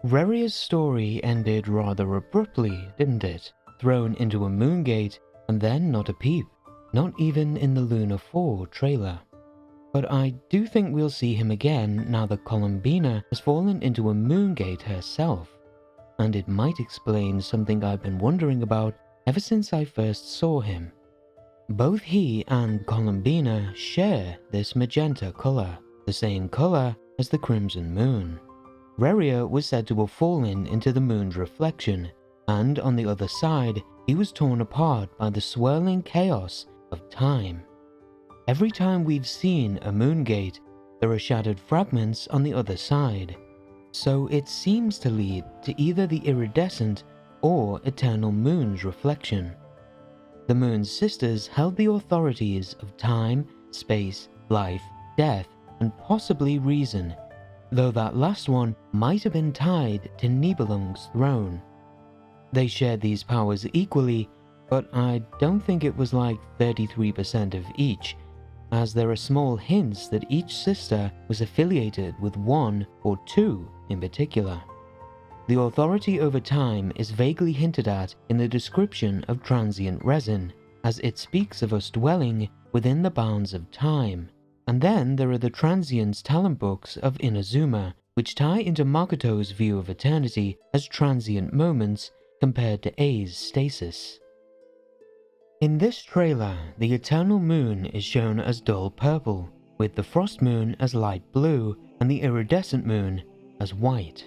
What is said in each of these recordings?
Rerir's story ended rather abruptly, didn't it? Thrown into a moongate and then not a peep, not even in the Luna 4 trailer. But I do think we'll see him again now that Columbina has fallen into a moongate herself, and it might explain something I've been wondering about ever since I first saw him. Both he and Columbina share this magenta color, the same color as the crimson moon. Rerir was said to have fallen into the moon's reflection, and on the other side, he was torn apart by the swirling chaos of time. Every time we've seen a moongate, there are shattered fragments on the other side, so it seems to lead to either the iridescent or eternal moon's reflection. The moon's sisters held the authorities of time, space, life, death, and possibly reason, though that last one might have been tied to Nibelung's throne. They shared these powers equally, but I don't think it was like 33% of each, as there are small hints that each sister was affiliated with one or two in particular. The authority over time is vaguely hinted at in the description of transient resin, as it speaks of us dwelling within the bounds of time. And then there are the transience talent books of Inazuma, which tie into Makoto's view of eternity as transient moments compared to A's stasis. In this trailer, the eternal moon is shown as dull purple, with the frost moon as light blue and the iridescent moon as white.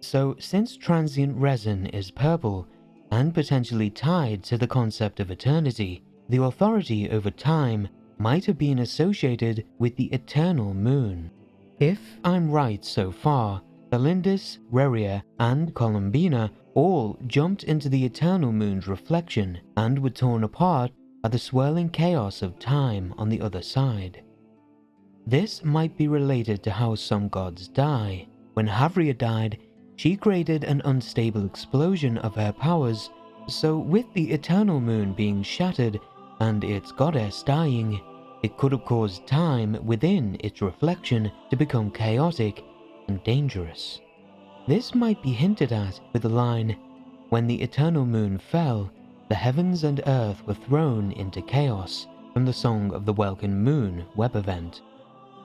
So since transient resin is purple and potentially tied to the concept of eternity, the authority over time might have been associated with the eternal moon. If I'm right so far, Tholindis, Rerir, and Columbina all jumped into the eternal moon's reflection and were torn apart by the swirling chaos of time on the other side. This might be related to how some gods die. When Havria died, she created an unstable explosion of her powers, so with the eternal moon being shattered and its goddess dying, it could have caused time within its reflection to become chaotic and dangerous. This might be hinted at with the line, "When the eternal moon fell, the heavens and earth were thrown into chaos," from the Song of the Welkin Moon web event.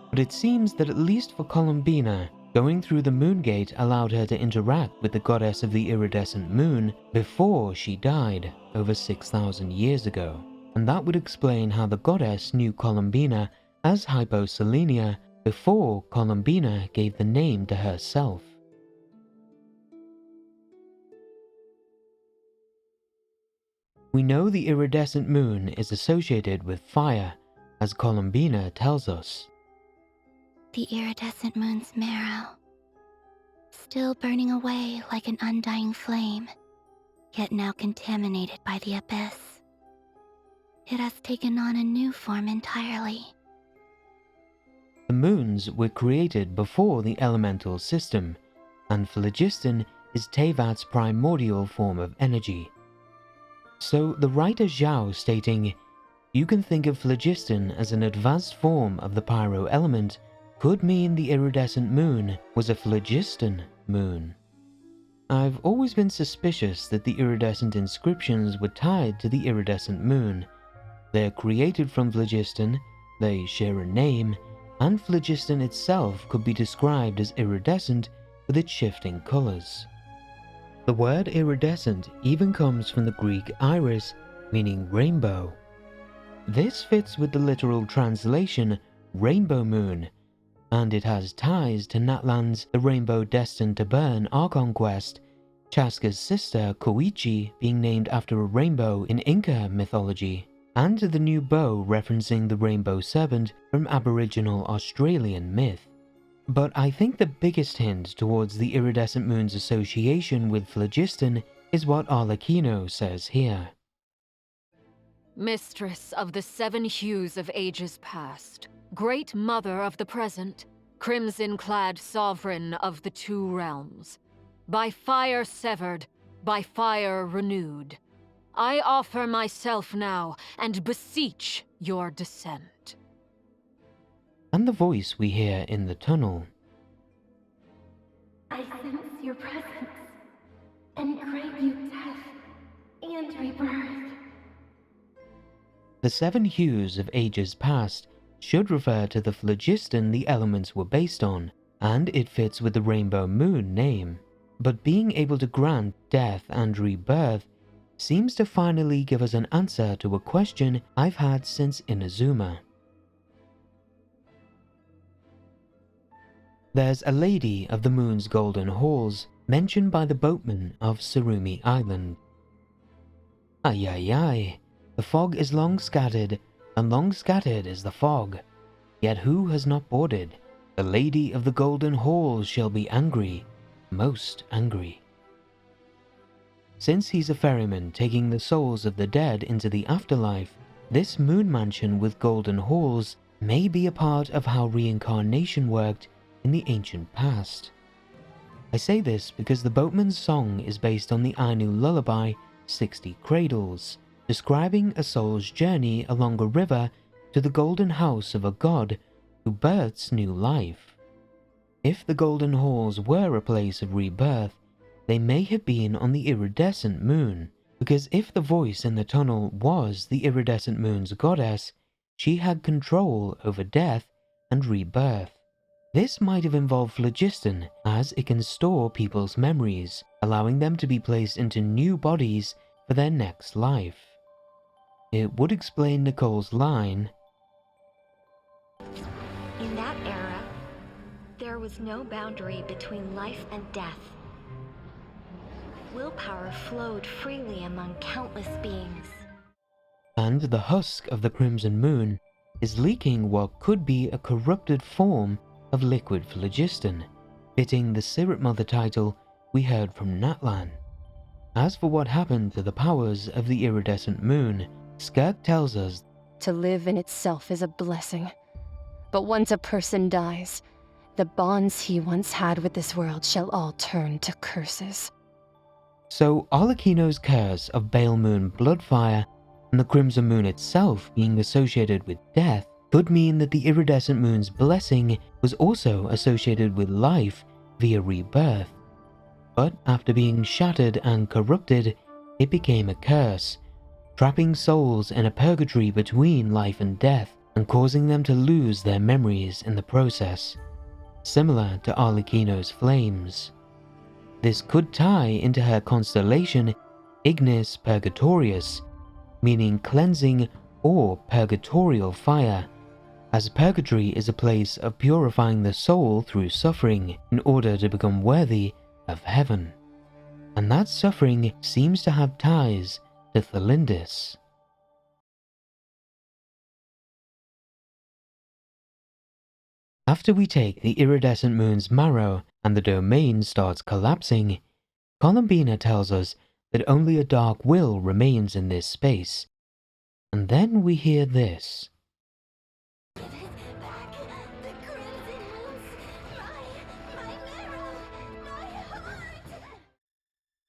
But it seems that at least for Columbina, going through the moongate allowed her to interact with the goddess of the iridescent moon before she died over 6,000 years ago. And that would explain how the goddess knew Columbina as Hyposelenia before Columbina gave the name to herself. We know the iridescent moon is associated with fire, as Columbina tells us. The iridescent moon's marrow, still burning away like an undying flame, yet now contaminated by the abyss. It has taken on a new form entirely. The moons were created before the elemental system, and phlogiston is Tevat's primordial form of energy. So the writer Zhao stating, "You can think of phlogiston as an advanced form of the pyro element," could mean the iridescent moon was a phlogiston moon. I've always been suspicious that the iridescent inscriptions were tied to the iridescent moon. They're created from phlogiston, they share a name, and phlogiston itself could be described as iridescent with its shifting colors. The word iridescent even comes from the Greek iris, meaning rainbow. This fits with the literal translation rainbow moon, and it has ties to Natlan's The Rainbow Destined to Burn Archon quest, Chaska's sister Koichi being named after a rainbow in Inca mythology, and to the new bow referencing the rainbow serpent from Aboriginal Australian myth. But I think the biggest hint towards the iridescent moon's association with phlogiston is what Arlecchino says here. Mistress of the 7 hues of ages past, great mother of the present, crimson-clad sovereign of the 2 realms, by fire severed, by fire renewed, I offer myself now and beseech your descent. And the voice we hear in the tunnel. I sense your presence and grant you death and rebirth. The 7 hues of ages past should refer to the phlogiston the elements were based on, and it fits with the Rainbow Moon name. But being able to grant death and rebirth seems to finally give us an answer to a question I've had since Inazuma. There's a lady of the moon's golden halls mentioned by the boatman of Surumi Island. Ay ay ay, the fog is long scattered, and long scattered is the fog. Yet who has not boarded? The lady of the golden halls shall be angry, most angry. Since he's a ferryman taking the souls of the dead into the afterlife, this moon mansion with golden halls may be a part of how reincarnation worked in the ancient past. I say this because the boatman's song is based on the Ainu lullaby 60 Cradles, describing a soul's journey along a river to the golden house of a god who births new life. If the golden halls were a place of rebirth, they may have been on the Iridescent Moon, because if the voice in the tunnel was the Iridescent Moon's goddess, she had control over death and rebirth. This might have involved phlogiston, as it can store people's memories, allowing them to be placed into new bodies for their next life. It would explain Nicole's line, In that era, there was no boundary between life and death. Willpower flowed freely among countless beings. and the husk of the Crimson Moon is leaking what could be a corrupted form of liquid phlogiston, fitting the Spirit Mother title we heard from Natlan. As for what happened to the powers of the Iridescent Moon, Skirk tells us, To live in itself is a blessing. But once a person dies, the bonds he once had with this world shall all turn to curses. so Arlecchino's curse of Bale Moon Bloodfire and the Crimson Moon itself being associated with death could mean that the Iridescent Moon's blessing was also associated with life via rebirth. But after being shattered and corrupted, it became a curse, trapping souls in a purgatory between life and death and causing them to lose their memories in the process, similar to Arlecchino's flames. This could tie into her constellation Ignis Purgatorius, meaning cleansing or purgatorial fire, as purgatory is a place of purifying the soul through suffering in order to become worthy of heaven. And that suffering seems to have ties to Tholindis. After we take the Iridescent Moon's marrow and the domain starts collapsing, Columbina tells us that only a dark will remains in this space. And then we hear this.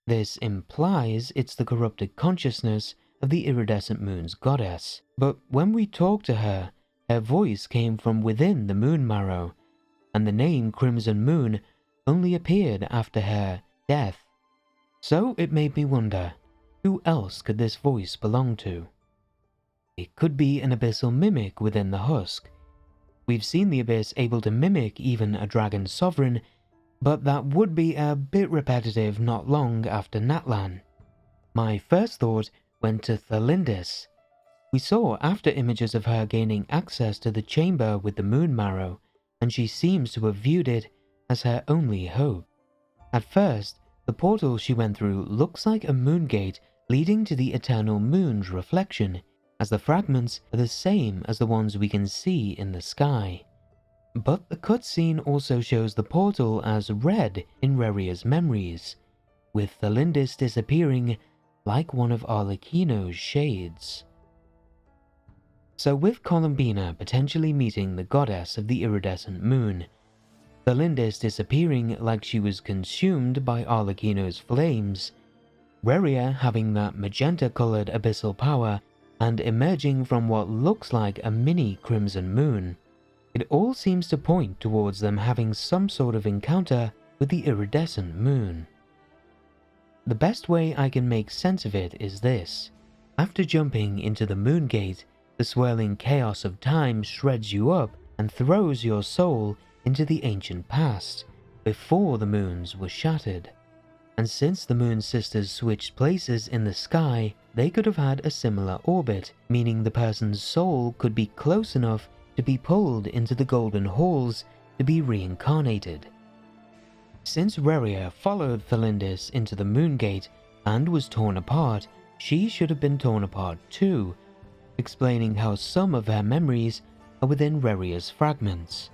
This implies it's the corrupted consciousness of the Iridescent Moon's goddess, but when we talk to her, her voice came from within the moon marrow, and the name Crimson Moon only appeared after her death. So it made me wonder, who else could this voice belong to? It could be an abyssal mimic within the husk. We've seen the Abyss able to mimic even a dragon sovereign, but that would be a bit repetitive not long after Natlan. My first thought went to Tholindis. We saw after images of her gaining access to the chamber with the moon marrow, and she seems to have viewed it as her only hope. At first, the portal she went through looks like a moon gate leading to the eternal moon's reflection, as the fragments are the same as the ones we can see in the sky. But the cutscene also shows the portal as red in Rerir's memories, with Tholindis disappearing like one of Arlecchino's shades. So with Columbina potentially meeting the goddess of the Iridescent Moon, Tholindis disappearing like she was consumed by Arlecchino's flames, Rerir having that magenta-coloured abyssal power and emerging from what looks like a mini Crimson Moon, it all seems to point towards them having some sort of encounter with the iridescent moon. The best way I can make sense of it is this. After jumping into the moon gate, the swirling chaos of time shreds you up and throws your soul into the ancient past, before the moons were shattered. And since the moon sisters switched places in the sky, they could have had a similar orbit, meaning the person's soul could be close enough to be pulled into the golden halls to be reincarnated. Since Rerir followed Tholindis into the moon gate and was torn apart, she should have been torn apart too, explaining how some of her memories are within Rerir's fragments.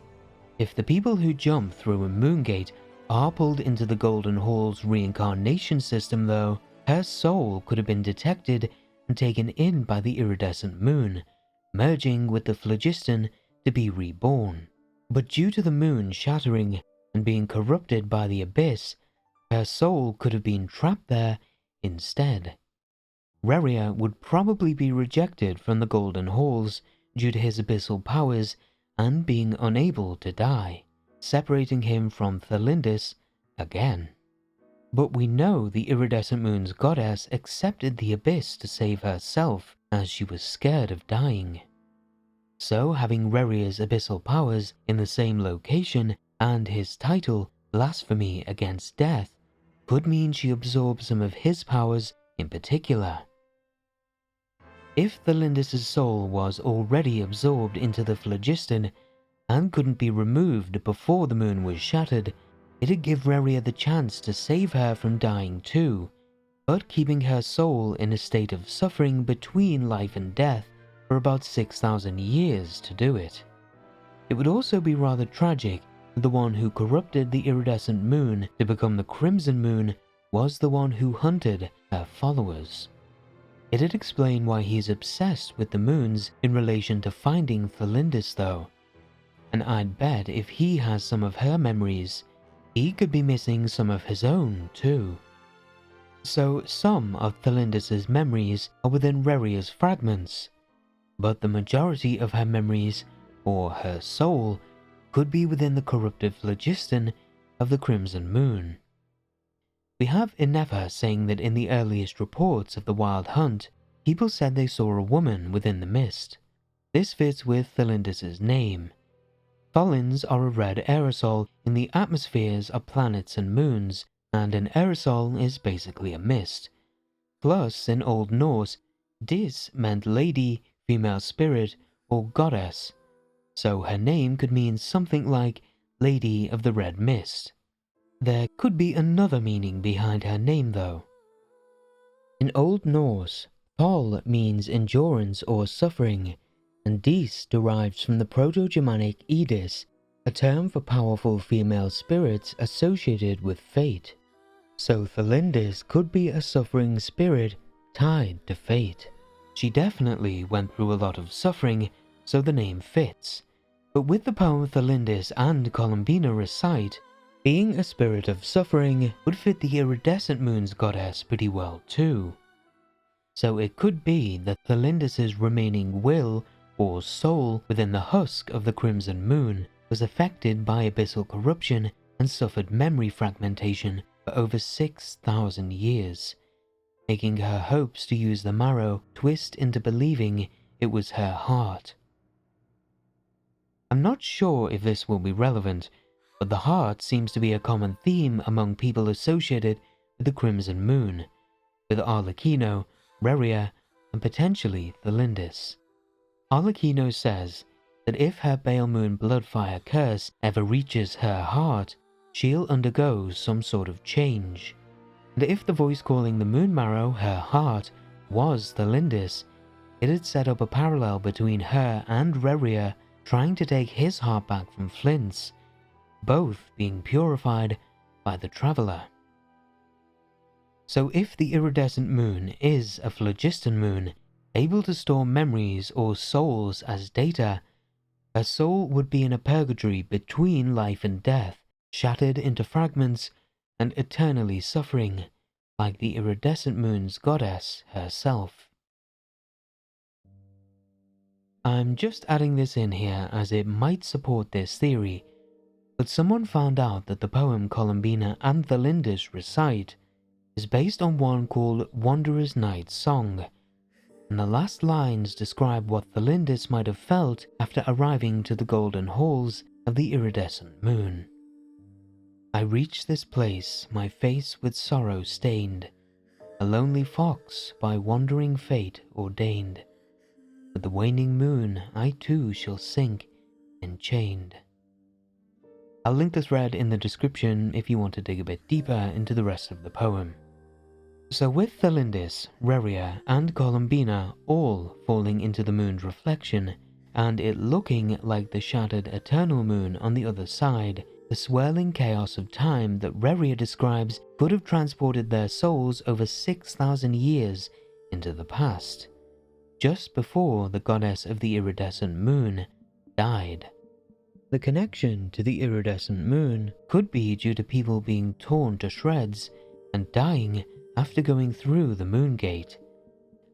If the people who jump through a moon gate are pulled into the Golden Hall's reincarnation system though, her soul could have been detected and taken in by the iridescent moon, merging with the phlogiston to be reborn. But due to the moon shattering and being corrupted by the abyss, her soul could have been trapped there instead. Rerir would probably be rejected from the Golden Halls due to his abyssal powers and being unable to die, separating him from Tholindis again. But we know the Iridescent Moon's goddess accepted the abyss to save herself as she was scared of dying. So having Rerir's abyssal powers in the same location and his title, Blasphemy Against Death, could mean she absorbed some of his powers in particular. If Tholindis' soul was already absorbed into the phlogiston and couldn't be removed before the moon was shattered, it'd give Rerir the chance to save her from dying too, but keeping her soul in a state of suffering between life and death for about 6,000 years to do it. It would also be rather tragic that the one who corrupted the iridescent moon to become the Crimson Moon was the one who hunted her followers. It'd explain why he's obsessed with the moons in relation to finding Tholindis though, and I'd bet if he has some of her memories, he could be missing some of his own too. So some of Tholindis' memories are within Rerir's fragments, but the majority of her memories, or her soul, could be within the corrupted phlogiston of the Crimson Moon. We have Inefa saying that in the earliest reports of the Wild Hunt, people said they saw a woman within the mist. This fits with Tholindis' name. Tholins are a red aerosol in the atmospheres of planets and moons, and an aerosol is basically a mist. Plus, in Old Norse, dis meant lady, female spirit, or goddess, so her name could mean something like Lady of the Red Mist. There could be another meaning behind her name though. In Old Norse, Thol means endurance or suffering, and dis derives from the Proto-Germanic Edis, a term for powerful female spirits associated with fate. So Tholindis could be a suffering spirit tied to fate. She definitely went through a lot of suffering, so the name fits. But with the poem Tholindis and Columbina recite, being a spirit of suffering would fit the Iridescent Moon's goddess pretty well too. So it could be that Tholindis' remaining will or soul within the husk of the Crimson Moon was affected by abyssal corruption and suffered memory fragmentation for over 6,000 years, making her hopes to use the marrow twist into believing it was her heart. I'm not sure if this will be relevant, but the heart seems to be a common theme among people associated with the Crimson Moon, with Arlecchino, Rerir, and potentially Tholindis. Arlecchino says that if her Bale Moon Bloodfire curse ever reaches her heart, she'll undergo some sort of change. And if the voice calling the Moon Marrow her heart was Tholindis, it'd set up a parallel between her and Rerir trying to take his heart back from Flint's, both being purified by the Traveler. So if the Iridescent Moon is a phlogiston moon, able to store memories or souls as data, her soul would be in a purgatory between life and death, shattered into fragments and eternally suffering, like the Iridescent Moon's goddess herself. I'm just adding this in here as it might support this theory, But someone found out that the poem Columbina and Tholindis recite is based on one called Wanderer's Night's Song, and the last lines describe what Tholindis might have felt after arriving to the golden halls of the iridescent moon. I reached this place, my face with sorrow stained, a lonely fox by wandering fate ordained. With the waning moon I too shall sink enchained. I'll link the thread in the description if you want to dig a bit deeper into the rest of the poem. So with Tholindis, Rerir and Columbina all falling into the moon's reflection, and it looking like the shattered eternal moon on the other side, the swirling chaos of time that Rerir describes could have transported their souls over 6,000 years into the past, just before the goddess of the iridescent moon died. The connection to the iridescent moon could be due to people being torn to shreds and dying after going through the moon gate.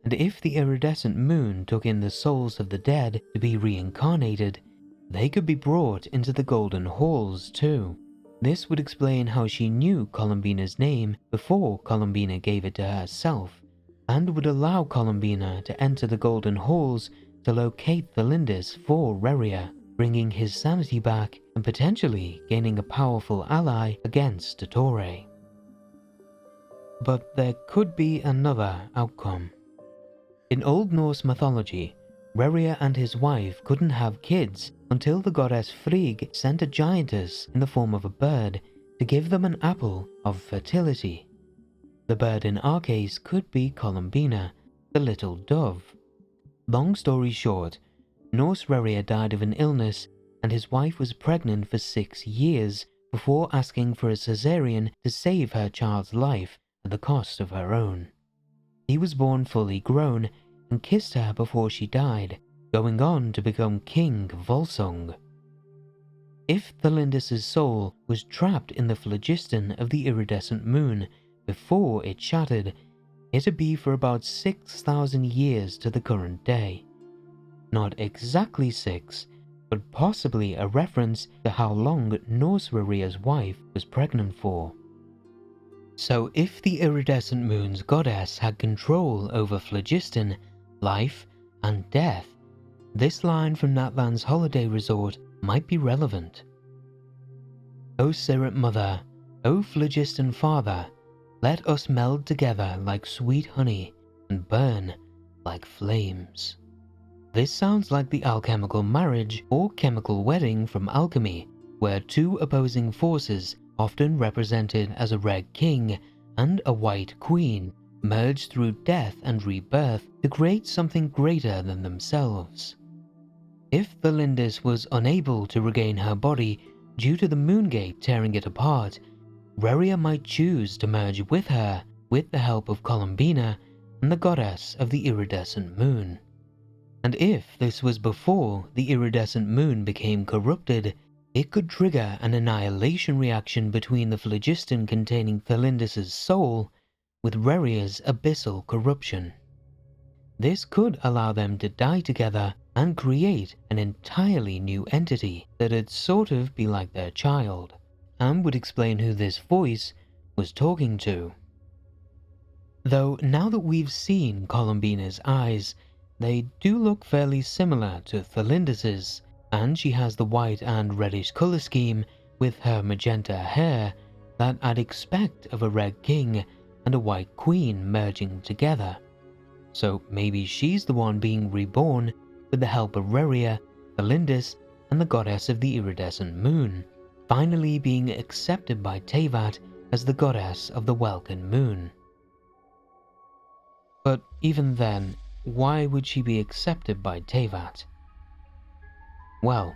And if the iridescent moon took in the souls of the dead to be reincarnated, they could be brought into the golden halls too. This would explain how she knew Columbina's name before Columbina gave it to herself, and would allow Columbina to enter the golden halls to locate Tholindis for Rerir, bringing his sanity back and potentially gaining a powerful ally against Dottore. But there could be another outcome. In Old Norse mythology, Rerir and his wife couldn't have kids until the goddess Frigg sent a giantess in the form of a bird to give them an apple of fertility. The bird in our case could be Columbina, the little dove. Long story short, Norse Rerir died of an illness and his wife was pregnant for 6 years before asking for a caesarean to save her child's life at the cost of her own. He was born fully grown and kissed her before she died, going on to become King Volsung. If Tholindis' soul was trapped in the phlogiston of the iridescent moon before it shattered, it'd be for about 6,000 years to the current day. Not exactly 6, but possibly a reference to how long Norse Rerir's wife was pregnant for. So if the iridescent moon's goddess had control over phlogiston, life, and death, this line from Natlan's holiday resort might be relevant. O Spirit Mother, O phlogiston Father, let us meld together like sweet honey and burn like flames. This sounds like the alchemical marriage or chemical wedding from alchemy, where two opposing forces, often represented as a red king and a white queen, merge through death and rebirth to create something greater than themselves. If Tholindis was unable to regain her body due to the moongate tearing it apart, Rerir might choose to merge with her with the help of Columbina and the goddess of the iridescent moon. And if this was before the iridescent moon became corrupted, it could trigger an annihilation reaction between the phlogiston containing Tholindis' soul with Rerir's abyssal corruption. This could allow them to die together and create an entirely new entity that'd sort of be like their child, and would explain who this voice was talking to. Though now that we've seen Columbina's eyes, they do look fairly similar to Tholindis', and she has the white and reddish colour scheme with her magenta hair that I'd expect of a red king and a white queen merging together. So maybe she's the one being reborn with the help of Rerir, Tholindis, and the goddess of the iridescent moon, finally being accepted by Teyvat as the goddess of the Welkin moon. But even then, why would she be accepted by Teyvat? Well,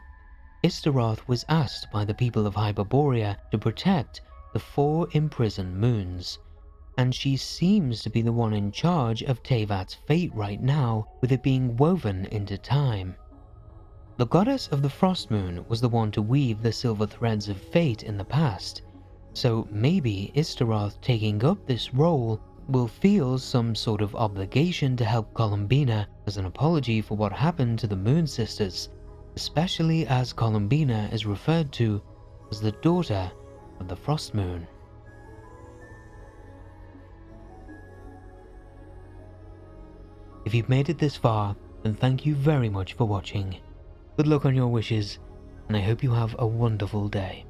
Istaroth was asked by the people of Hyperborea to protect the 4 imprisoned moons, and she seems to be the one in charge of Teyvat's fate right now, with it being woven into time. The goddess of the Frost Moon was the one to weave the silver threads of fate in the past, so maybe Istaroth taking up this role will feel some sort of obligation to help Columbina as an apology for what happened to the Moon Sisters, especially as Columbina is referred to as the daughter of the Frost Moon. If you've made it this far, then thank you very much for watching. Good luck on your wishes, and I hope you have a wonderful day.